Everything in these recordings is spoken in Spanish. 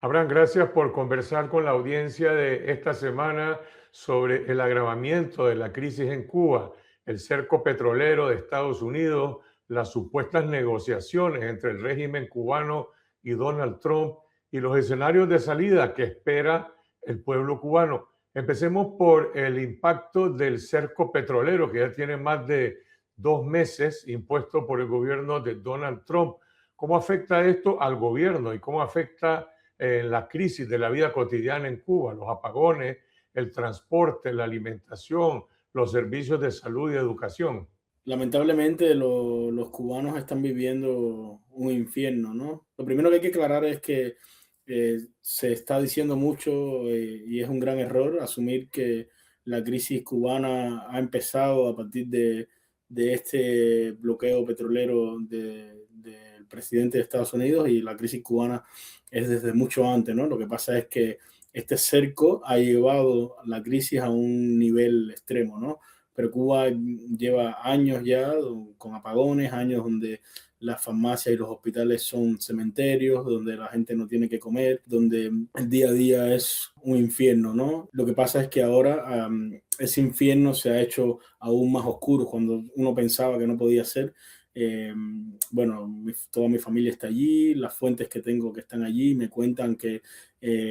Abraham, gracias por conversar con la audiencia de esta semana sobre el agravamiento de la crisis en Cuba, el cerco petrolero de Estados Unidos, las supuestas negociaciones entre el régimen cubano y Donald Trump y los escenarios de salida que espera el pueblo cubano. Empecemos por el impacto del cerco petrolero que ya tiene más de 2 meses impuesto por el gobierno de Donald Trump. ¿Cómo afecta esto al gobierno y cómo afecta la crisis de la vida cotidiana en Cuba, los apagones, el transporte, la alimentación, los servicios de salud y educación? Lamentablemente los cubanos están viviendo un infierno, ¿no? Lo primero que hay que aclarar es que se está diciendo mucho y es un gran error asumir que la crisis cubana ha empezado a partir de este bloqueo petrolero del presidente de Estados Unidos, y la crisis cubana es desde mucho antes, ¿no? Lo que pasa es que este cerco ha llevado la crisis a un nivel extremo, ¿no? Pero Cuba lleva años ya con apagones, años donde las farmacias y los hospitales son cementerios, donde la gente no tiene que comer, donde el día a día es un infierno, ¿no? Lo que pasa es que ahora ese infierno se ha hecho aún más oscuro cuando uno pensaba que no podía ser. Eh, bueno, toda mi familia está allí, las fuentes que tengo que están allí me cuentan que,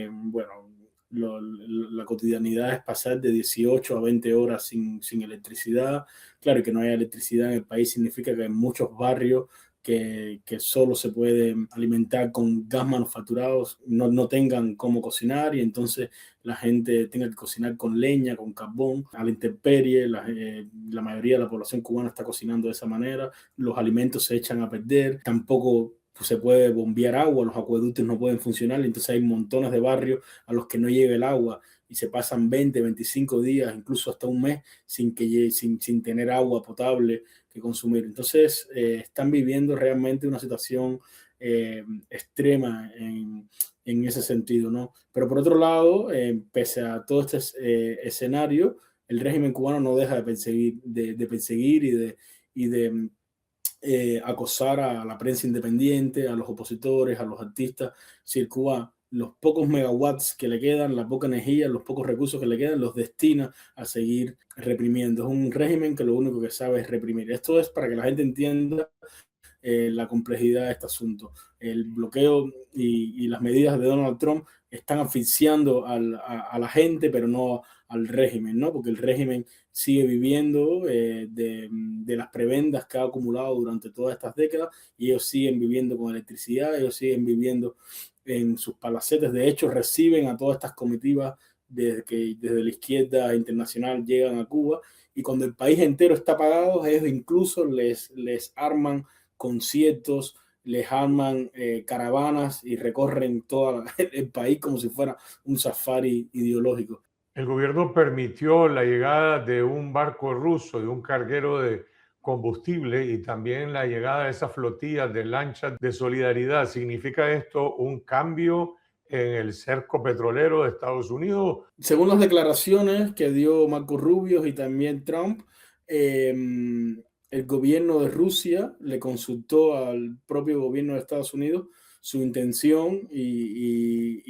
bueno, la cotidianidad es pasar de 18 a 20 horas sin electricidad. Claro, que no haya electricidad en el país significa que hay muchos barrios que solo se pueden alimentar con gas manufacturados, no tengan cómo cocinar, y entonces la gente tenga que cocinar con leña, con carbón, a la intemperie. La mayoría de la población cubana está cocinando de esa manera, los alimentos se echan a perder, tampoco pues, se puede bombear agua, los acueductos no pueden funcionar, entonces hay montones de barrios a los que no llega el agua y se pasan 20, 25 días, incluso hasta un mes sin tener agua potable que consumir. Entonces, están viviendo realmente una situación extrema en ese sentido, ¿no? Pero por otro lado, pese a todo este escenario, el régimen cubano no deja de perseguir y de acosar a la prensa independiente, a los opositores, a los artistas. Si el Cuba, los pocos megawatts que le quedan, la poca energía, los pocos recursos que le quedan, los destina a seguir reprimiendo. Es un régimen que lo único que sabe es reprimir. Esto es para que la gente entienda la complejidad de este asunto. El bloqueo y las medidas de Donald Trump están asfixiando a la gente, pero no al régimen, ¿no? Porque el régimen sigue viviendo de las prebendas que ha acumulado durante todas estas décadas, y ellos siguen viviendo con electricidad, ellos siguen viviendo en sus palacetes. De hecho, reciben a todas estas comitivas desde la izquierda internacional llegan a Cuba, y cuando el país entero está apagado, ellos incluso les arman conciertos, les arman caravanas y recorren todo el país como si fuera un safari ideológico. El gobierno permitió la llegada de un barco ruso, de un carguero de combustible y también la llegada de esas flotillas de lanchas de solidaridad. ¿Significa esto un cambio en el cerco petrolero de Estados Unidos? Según las declaraciones que dio Marco Rubio y también Trump, eh, el gobierno de Rusia le consultó al propio gobierno de Estados Unidos su intención y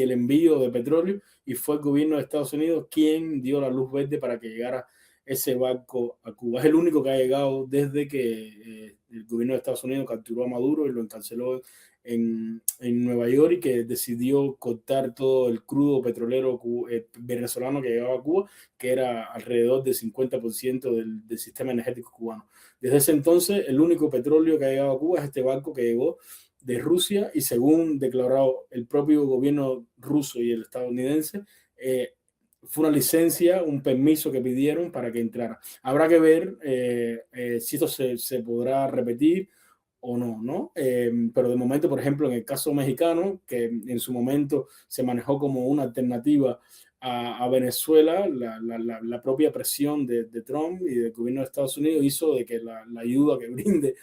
el envío de petróleo, y fue el gobierno de Estados Unidos quien dio la luz verde para que llegara ese barco a Cuba. Es el único que ha llegado desde que el gobierno de Estados Unidos capturó a Maduro y lo encarceló en Nueva York, y que decidió cortar todo el crudo petrolero venezolano que llegaba a Cuba, que era alrededor del 50% del sistema energético cubano. Desde ese entonces, el único petróleo que ha llegado a Cuba es este barco que llegó de Rusia, y según declarado el propio gobierno ruso y el estadounidense, fue una licencia, un permiso que pidieron para que entrara. Habrá que ver si esto se podrá repetir o no, ¿no? Pero de momento, por ejemplo, en el caso mexicano, que en su momento se manejó como una alternativa a Venezuela, la propia presión de Trump y del gobierno de Estados Unidos hizo de que la ayuda que brinde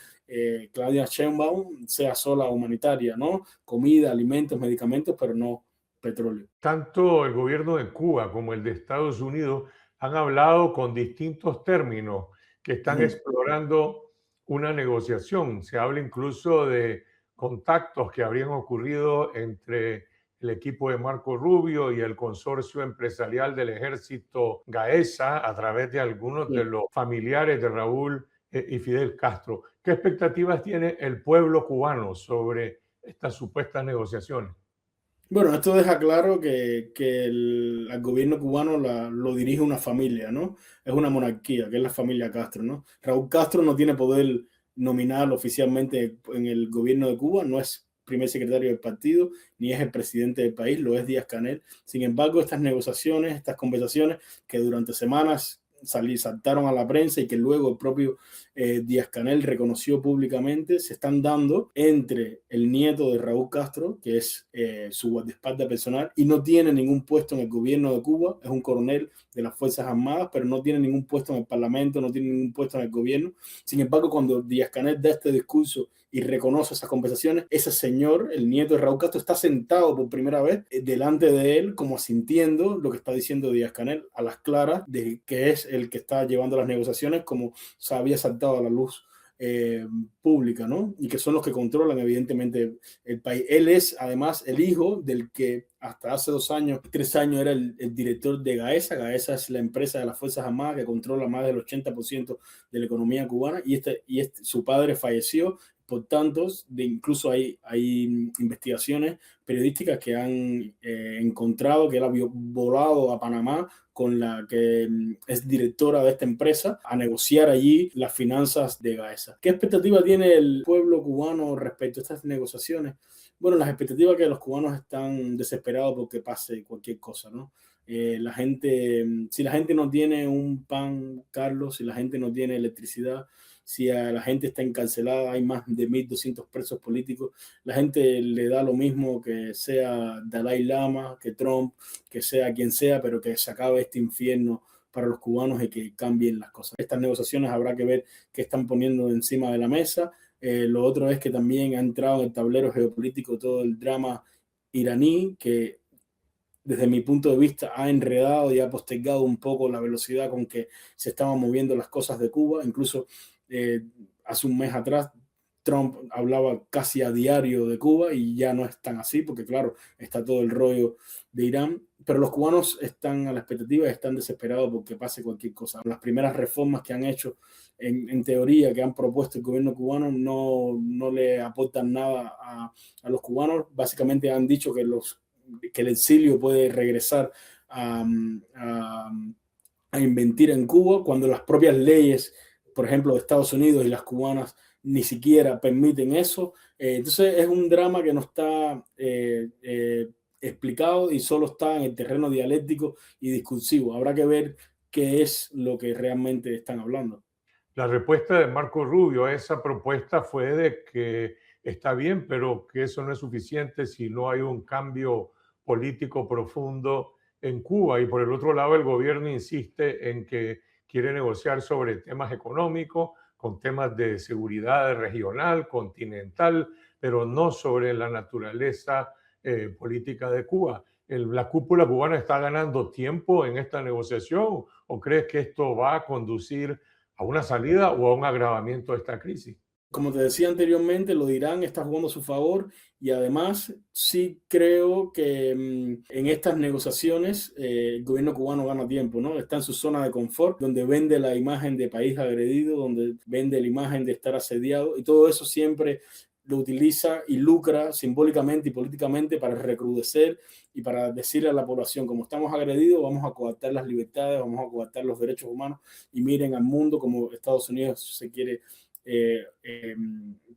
Claudia Sheinbaum sea sola humanitaria, ¿no? Comida, alimentos, medicamentos, pero no petróleo. Tanto el gobierno de Cuba como el de Estados Unidos han hablado con distintos términos que están Ujú. explorando una negociación. Se habla incluso de contactos que habrían ocurrido entre el equipo de Marco Rubio y el consorcio empresarial del ejército Gaesa a través de algunos de Sí. los familiares de Raúl y Fidel Castro. ¿Qué expectativas tiene el pueblo cubano sobre estas supuestas negociaciones? Bueno, esto deja claro que al gobierno cubano lo dirige una familia, ¿no? Es una monarquía, que es la familia Castro, ¿no? Raúl Castro no tiene poder nominal oficialmente en el gobierno de Cuba, no es primer secretario del partido, ni es el presidente del país, lo es Díaz-Canel. Sin embargo, estas negociaciones, estas conversaciones que durante semanas saltaron a la prensa y que luego el propio Díaz-Canel reconoció públicamente, se están dando entre el nieto de Raúl Castro, que es su guardaespaldas personal, y no tiene ningún puesto en el gobierno de Cuba, es un coronel de las Fuerzas Armadas, pero no tiene ningún puesto en el Parlamento, no tiene ningún puesto en el gobierno. Sin embargo, cuando Díaz-Canel da este discurso y reconoce esas conversaciones, ese señor, el nieto de Raúl Castro, está sentado por primera vez delante de él, como asintiendo lo que está diciendo Díaz-Canel a las claras, de que es el que está llevando las negociaciones, como se había saltado a la luz pública, ¿no? Y que son los que controlan evidentemente el país. Él es además el hijo del que hasta hace 2 años, 3 años era el director de Gaesa. Gaesa es la empresa de las Fuerzas Armadas que controla más del 80% de la economía cubana y su padre falleció. Por tanto, incluso hay investigaciones periodísticas que han encontrado que él había volado a Panamá con la que es directora de esta empresa a negociar allí las finanzas de Gaesa. ¿Qué expectativa tiene el pueblo cubano respecto a estas negociaciones? Bueno, las expectativas que los cubanos están desesperados porque pase cualquier cosa, ¿no? Si la gente no tiene un pan, Carlos, si la gente no tiene electricidad, si a la gente está encarcelada, hay más de 1.200 presos políticos, la gente le da lo mismo que sea Dalai Lama, que Trump, que sea quien sea, pero que se acabe este infierno para los cubanos y que cambien las cosas. Estas negociaciones habrá que ver qué están poniendo encima de la mesa. Lo otro es que también ha entrado en el tablero geopolítico todo el drama iraní, que desde mi punto de vista ha enredado y ha postergado un poco la velocidad con que se estaban moviendo las cosas de Cuba. Incluso eh, hace un mes atrás Trump hablaba casi a diario de Cuba y ya no es tan así porque claro, está todo el rollo de Irán, pero los cubanos están a la expectativa y están desesperados porque pase cualquier cosa. Las primeras reformas que han hecho en teoría, que han propuesto el gobierno cubano, no le aportan nada a los cubanos. Básicamente han dicho que el exilio puede regresar a, a, a invertir en Cuba cuando las propias leyes, por ejemplo, de Estados Unidos y las cubanas, ni siquiera permiten eso. Entonces es un drama que no está explicado y solo está en el terreno dialéctico y discursivo. Habrá que ver qué es lo que realmente están hablando. La respuesta de Marco Rubio a esa propuesta fue de que está bien, pero que eso no es suficiente si no hay un cambio político profundo en Cuba. Y por el otro lado, el gobierno insiste en que quiere negociar sobre temas económicos, con temas de seguridad regional, continental, pero no sobre la naturaleza política de Cuba. ¿La cúpula cubana está ganando tiempo en esta negociación o crees que esto va a conducir a una salida o a un agravamiento de esta crisis? Como te decía anteriormente, lo de Irán está jugando a su favor y además sí creo que en estas negociaciones el gobierno cubano gana tiempo, ¿no? Está en su zona de confort, donde vende la imagen de país agredido, donde vende la imagen de estar asediado y todo eso siempre lo utiliza y lucra simbólicamente y políticamente para recrudecer y para decirle a la población, como estamos agredidos, vamos a coartar las libertades, vamos a coartar los derechos humanos y miren al mundo como Estados Unidos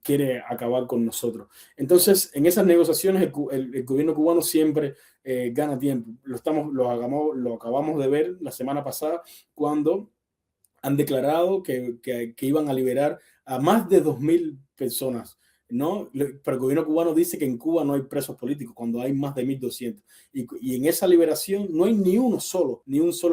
quiere acabar con nosotros. Entonces, en esas negociaciones, el gobierno cubano siempre gana tiempo. Lo acabamos de ver la semana pasada cuando han declarado que iban a liberar a más de 2.000 personas, ¿no? Pero el gobierno cubano dice que en Cuba no hay presos políticos, cuando hay más de 1.200. Y en esa liberación no hay ni un solo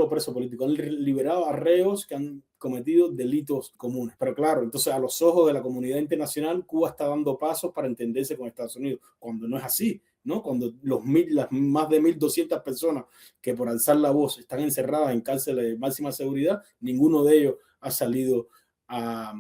preso político. Han liberado a reos que han cometido delitos comunes. Pero claro, entonces a los ojos de la comunidad internacional, Cuba está dando pasos para entenderse con Estados Unidos, cuando no es así, ¿no? Cuando las más de 1.200 personas que por alzar la voz están encerradas en cárceles de máxima seguridad, ninguno de ellos ha salido a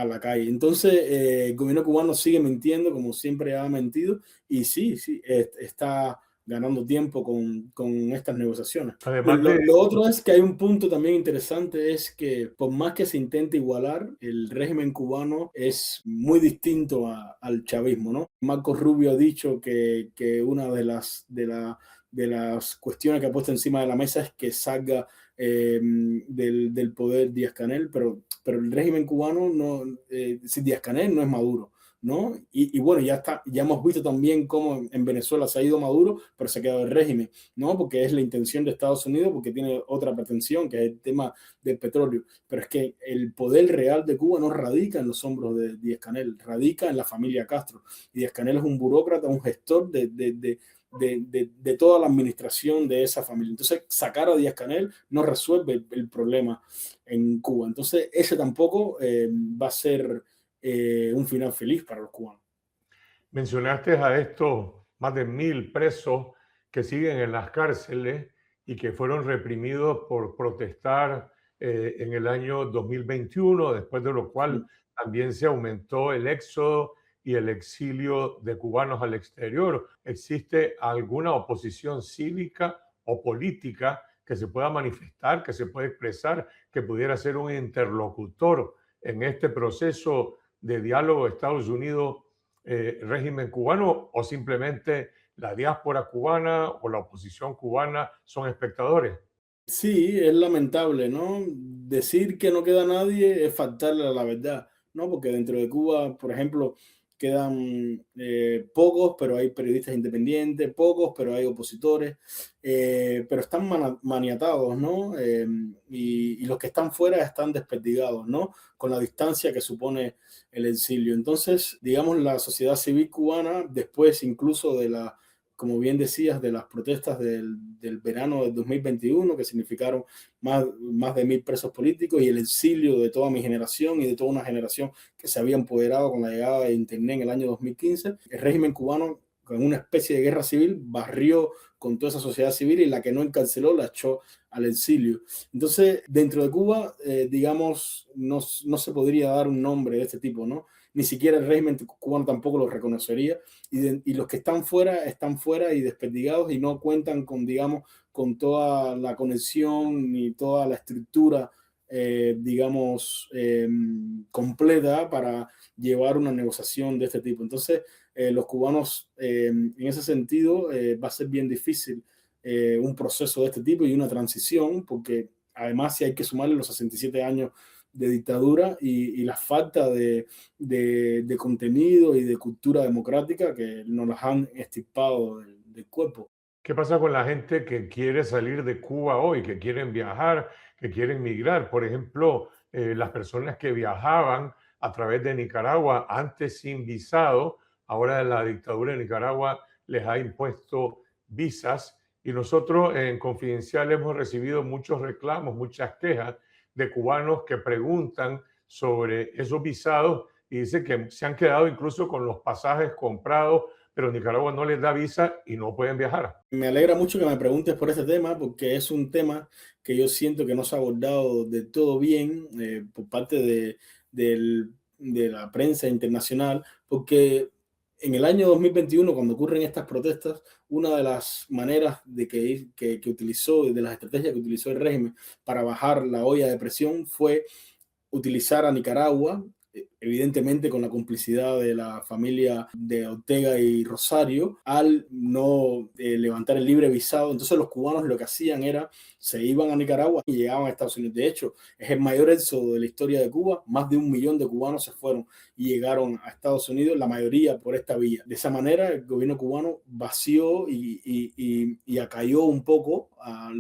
la calle. Entonces, el gobierno cubano sigue mintiendo como siempre ha mentido y sí, está ganando tiempo con estas negociaciones. Además Lo otro es que hay un punto también interesante, es que por más que se intente igualar, el régimen cubano es muy distinto al chavismo, ¿no? Marco Rubio ha dicho que una de las cuestiones que ha puesto encima de la mesa es que salga del poder Díaz-Canel, pero el régimen cubano no, si Díaz-Canel no es Maduro, ¿no? Y bueno, ya hemos visto también cómo en Venezuela se ha ido Maduro, pero se ha quedado el régimen, ¿no? Porque es la intención de Estados Unidos, porque tiene otra pretensión, que es el tema del petróleo. Pero es que el poder real de Cuba no radica en los hombros de Díaz-Canel, radica en la familia Castro. Y Díaz-Canel es un burócrata, un gestor de toda la administración de esa familia. Entonces, sacar a Díaz-Canel no resuelve el problema en Cuba. Entonces, ese tampoco va a ser un final feliz para los cubanos. mencionaste a estos más de 1000 presos que siguen en las cárceles y que fueron reprimidos por protestar en el año 2021, después de lo cual también se aumentó el éxodo y el exilio de cubanos al exterior. ¿Existe alguna oposición cívica o política que se pueda manifestar, que se pueda expresar, que pudiera ser un interlocutor en este proceso de diálogo de Estados Unidos, régimen cubano, o simplemente la diáspora cubana o la oposición cubana son espectadores? Sí, es lamentable, ¿no? Decir que no queda nadie es faltarle a la verdad, ¿no? Porque dentro de Cuba, por ejemplo, quedan pocos, pero hay periodistas independientes, pocos, pero hay opositores, pero están maniatados, ¿no? Y los que están fuera están desperdigados, ¿no? Con la distancia que supone el exilio. Entonces, digamos, la sociedad civil cubana, después incluso de la, como bien decías, de las protestas del verano del 2021, que significaron más de 1000 presos políticos y el exilio de toda mi generación y de toda una generación que se había empoderado con la llegada de Internet en el año 2015, el régimen cubano, con una especie de guerra civil, barrió con toda esa sociedad civil y la que no encarceló la echó al exilio. Entonces, dentro de Cuba, digamos, no se podría dar un nombre de este tipo, ¿no? Ni siquiera el régimen cubano tampoco lo reconocería. Y los que están fuera y desperdigados y no cuentan con, digamos, con toda la conexión ni toda la estructura, digamos, completa para llevar una negociación de este tipo. Entonces, los cubanos, en ese sentido, va a ser bien difícil un proceso de este tipo y una transición, porque además si hay que sumarle los 67 años de dictadura y la falta de contenido y de cultura democrática que nos las han extirpado del cuerpo. ¿Qué pasa con la gente que quiere salir de Cuba hoy, que quieren viajar, que quieren migrar? Por ejemplo, las personas que viajaban a través de Nicaragua antes sin visado, ahora la dictadura de Nicaragua les ha impuesto visas, y nosotros en Confidencial hemos recibido muchos reclamos, muchas quejas de cubanos que preguntan sobre esos visados y dicen que se han quedado incluso con los pasajes comprados, pero Nicaragua no les da visa y no pueden viajar. Me alegra mucho que me preguntes por este tema, porque es un tema que yo siento que no se ha abordado de todo bien por parte de la prensa internacional, porque en el año 2021, cuando ocurren estas protestas, una de las maneras que utilizó, de las estrategias que utilizó el régimen para bajar la olla de presión fue utilizar a Nicaragua, evidentemente con la complicidad de la familia de Ortega y Rosario, al no levantar el libre visado. Entonces los cubanos lo que hacían era, se iban a Nicaragua y llegaban a Estados Unidos. De hecho, es el mayor éxodo de la historia de Cuba. Más de 1 millón de cubanos se fueron y llegaron a Estados Unidos, la mayoría por esta vía. De esa manera, el gobierno cubano vació y acalló un poco a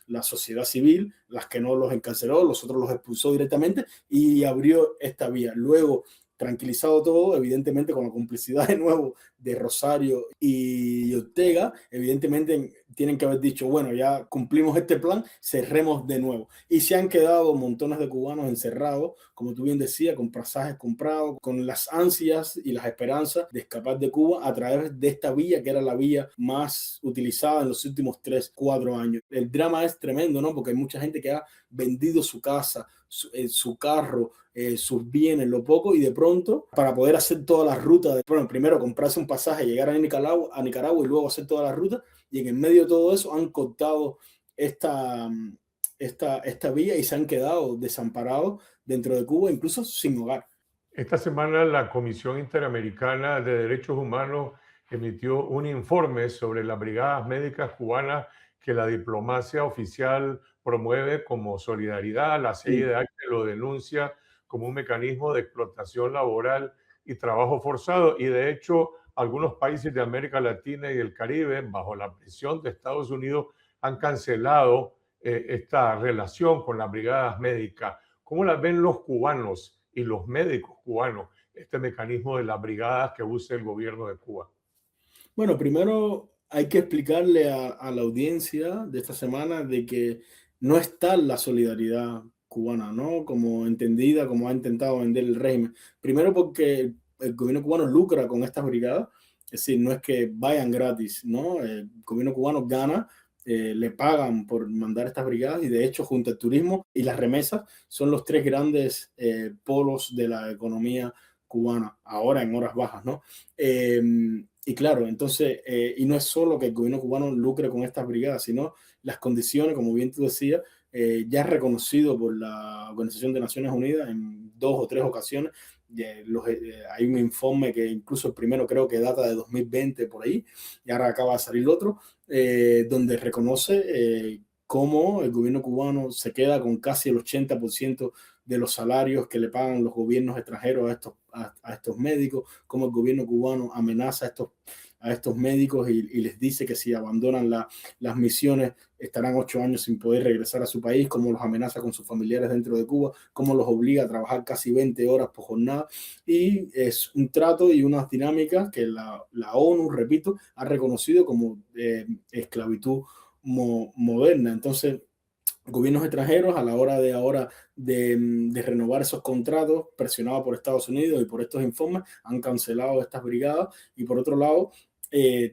la sociedad civil, las que no los encarceló, los otros los expulsó directamente y abrió esta vía. Luego, tranquilizado todo, evidentemente con la complicidad de nuevo de Rosario y Ortega, evidentemente tienen que haber dicho, bueno, ya cumplimos este plan, cerremos de nuevo. Y se han quedado montones de cubanos encerrados, como tú bien decías, con pasajes comprados, con las ansias y las esperanzas de escapar de Cuba a través de esta vía, que era la vía más utilizada en los últimos 3, 4 años. El drama es tremendo, ¿no? Porque hay mucha gente que ha vendido su casa, su carro, sus bienes, lo poco, y de pronto, para poder hacer toda la ruta, bueno, primero comprarse un pasaje, llegar a Nicaragua y luego hacer toda la ruta, y en el medio de todo eso han cortado esta, esta vía y se han quedado desamparados dentro de Cuba, incluso sin hogar. Esta semana la Comisión Interamericana de Derechos Humanos emitió un informe sobre las brigadas médicas cubanas que la diplomacia oficial promueve como solidaridad. La Sí. CIDH lo denuncia como un mecanismo de explotación laboral y trabajo forzado. Y de hecho, algunos países de América Latina y el Caribe, bajo la presión de Estados Unidos, han cancelado esta relación con las brigadas médicas. ¿Cómo las ven los cubanos y los médicos cubanos, este mecanismo de las brigadas que usa el gobierno de Cuba? Bueno, primero hay que explicarle a la audiencia de esta semana de que no está la solidaridad cubana, ¿no? Como entendida, como ha intentado vender el régimen. Primero porque el gobierno cubano lucra con estas brigadas, es decir, no es que vayan gratis, ¿no? El gobierno cubano gana, le pagan por mandar estas brigadas y de hecho junto al turismo y las remesas son los tres grandes polos de la economía cubana, ahora en horas bajas, ¿no? Y claro, entonces, y no es solo que el gobierno cubano lucre con estas brigadas, sino las condiciones, como bien tú decías, ya es reconocido por la Organización de Naciones Unidas en 2 o 3 ocasiones. Hay un informe que incluso el primero creo que data de 2020 por ahí, y ahora acaba de salir el otro, donde reconoce cómo el gobierno cubano se queda con casi el 80% de los salarios que le pagan los gobiernos extranjeros a estos médicos, cómo el gobierno cubano amenaza a estos médicos y les dice que si abandonan las misiones estarán 8 años sin poder regresar a su país, cómo los amenaza con sus familiares dentro de Cuba, cómo los obliga a trabajar casi 20 horas por jornada. Y es un trato y unas dinámicas que la ONU, repito, ha reconocido como esclavitud moderna. Entonces, gobiernos extranjeros a la hora de ahora de renovar esos contratos, presionados por Estados Unidos y por estos informes, han cancelado estas brigadas. Y por otro lado,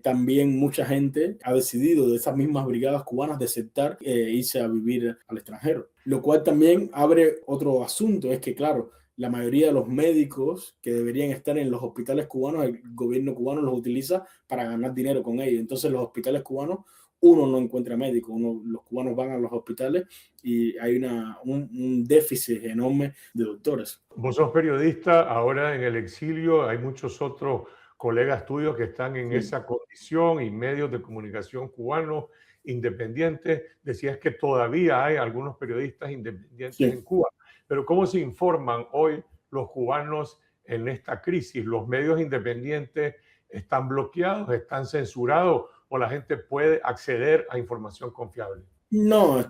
también mucha gente ha decidido de esas mismas brigadas cubanas desertar e irse a vivir al extranjero. Lo cual también abre otro asunto, es que claro, la mayoría de los médicos que deberían estar en los hospitales cubanos, el gobierno cubano los utiliza para ganar dinero con ellos. Entonces los hospitales cubanos, uno no encuentra médicos, los cubanos van a los hospitales y hay un déficit enorme de doctores. Vos sos periodista, ahora en el exilio, hay muchos otros colegas tuyos que están en Sí, esa condición y medios de comunicación cubanos independientes. Decías que todavía hay algunos periodistas independientes en sí. Cuba, pero ¿cómo se informan hoy los cubanos en esta crisis? ¿Los medios independientes están bloqueados, están censurados o la gente puede acceder a información confiable? No,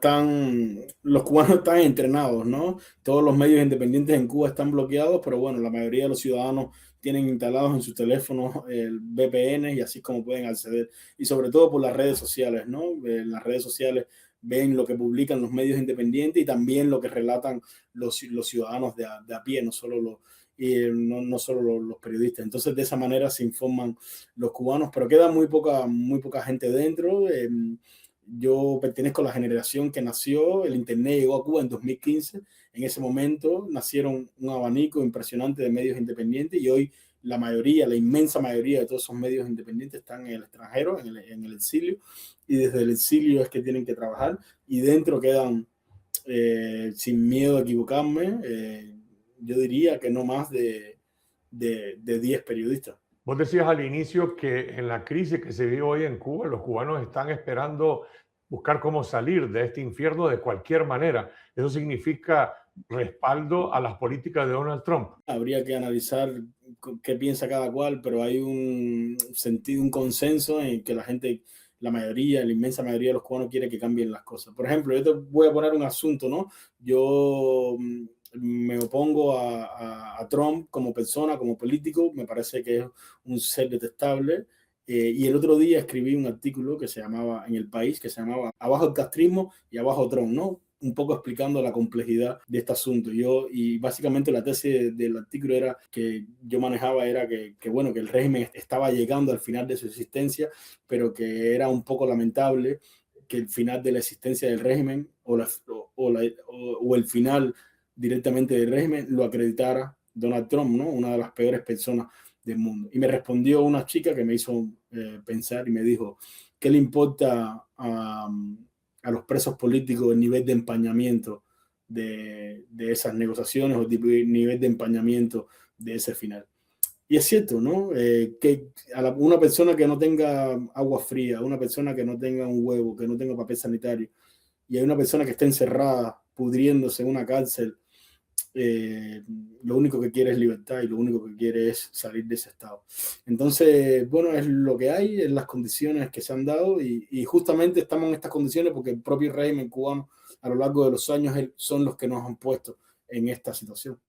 los cubanos están entrenados, ¿no? Todos los medios independientes en Cuba están bloqueados, pero bueno, la mayoría de los ciudadanos tienen instalados en sus teléfonos el VPN y así es como pueden acceder. Y sobre todo por las redes sociales, ¿no? En las redes sociales ven lo que publican los medios independientes y también lo que relatan los ciudadanos de a pie, no solo no solo los periodistas. Entonces, de esa manera se informan los cubanos, pero queda muy poca gente dentro. Yo pertenezco a la generación que nació, el Internet llegó a Cuba en 2015. En ese momento nacieron un abanico impresionante de medios independientes y hoy la mayoría, la inmensa mayoría de todos esos medios independientes están en el extranjero, en el exilio, y desde el exilio es que tienen que trabajar y dentro quedan, sin miedo a equivocarme, yo diría que no más de 10 periodistas. Vos decías al inicio que en la crisis que se vive hoy en Cuba, los cubanos están esperando buscar cómo salir de este infierno de cualquier manera. Eso significa respaldo a las políticas de Donald Trump. Habría que analizar qué piensa cada cual, pero hay un sentido, un consenso en que la gente, la mayoría, la inmensa mayoría de los cubanos quiere que cambien las cosas. Por ejemplo, yo te voy a poner un asunto, ¿no? Yo me opongo a Trump como persona, como político, me parece que es un ser detestable. Y el otro día escribí un artículo que se llamaba en El País, que se llamaba Abajo el castrismo y abajo Trump, ¿no? Un poco explicando la complejidad de este asunto. Y básicamente la tesis del artículo era que yo manejaba era bueno, que el régimen estaba llegando al final de su existencia, pero que era un poco lamentable que el final de la existencia del régimen o el final directamente del régimen lo acreditara Donald Trump, ¿no? Una de las peores personas del mundo. Y me respondió una chica que me hizo pensar y me dijo, ¿qué le importa a los presos políticos el nivel de empañamiento de esas negociaciones o el nivel de empañamiento de ese final? Y es cierto, ¿no? Que una persona que no tenga agua fría, una persona que no tenga un huevo, que no tenga papel sanitario, y hay una persona que está encerrada, pudriéndose en una cárcel, lo único que quiere es libertad y lo único que quiere es salir de ese estado. Entonces, bueno, es lo que hay, en las condiciones que se han dado y justamente estamos en estas condiciones porque el propio régimen cubano a lo largo de los años son los que nos han puesto en esta situación.